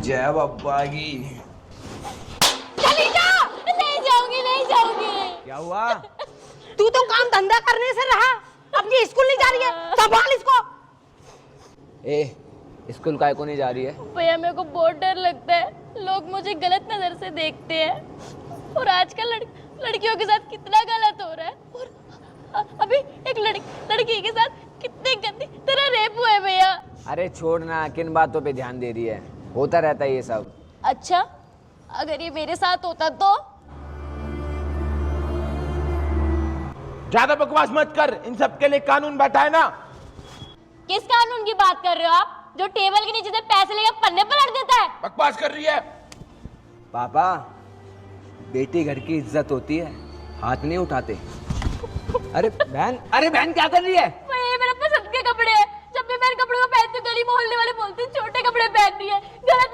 जय बप्पा की। चली जा। नहीं जाऊंगी, नहीं जाऊंगी। क्या हुआ? तू तो काम धंधा करने से रहा, अपनी स्कूल नहीं जा रही है, संभाल इसको। ए, स्कूल काय को नहीं जा रही है? भैया मेरे को बहुत डर लगता है, लोग मुझे गलत नजर से देखते हैं और आजकल लड़कियों के साथ कितना गलत हो रहा है और अभी एक लड़की के साथ कितने गंदी तरह रेप हुए भैया। अरे छोड़ ना, किन बातों पे ध्यान दे रही है, होता रहता है ये सब। अच्छा, अगर ये मेरे साथ होता तो? ज्यादा बकवास मत कर, इन सब के लिए कानून बैठा है ना। किस कानून की बात कर रहे हो आप, जो टेबल के नीचे से पैसे लेकर पन्ने पर रख देता है? बकवास कर रही है। पापा, बेटी घर की इज्जत होती है, हाथ नहीं उठाते। अरे बहन क्या कर रही है? ये मेरे पसंद के कपड़े हैं, जब भी मैं इन कपड़ों को पहनती हूँ गली मोहल्ले वाले बोलते हैं छोटे कपड़े पहन रही है, गलत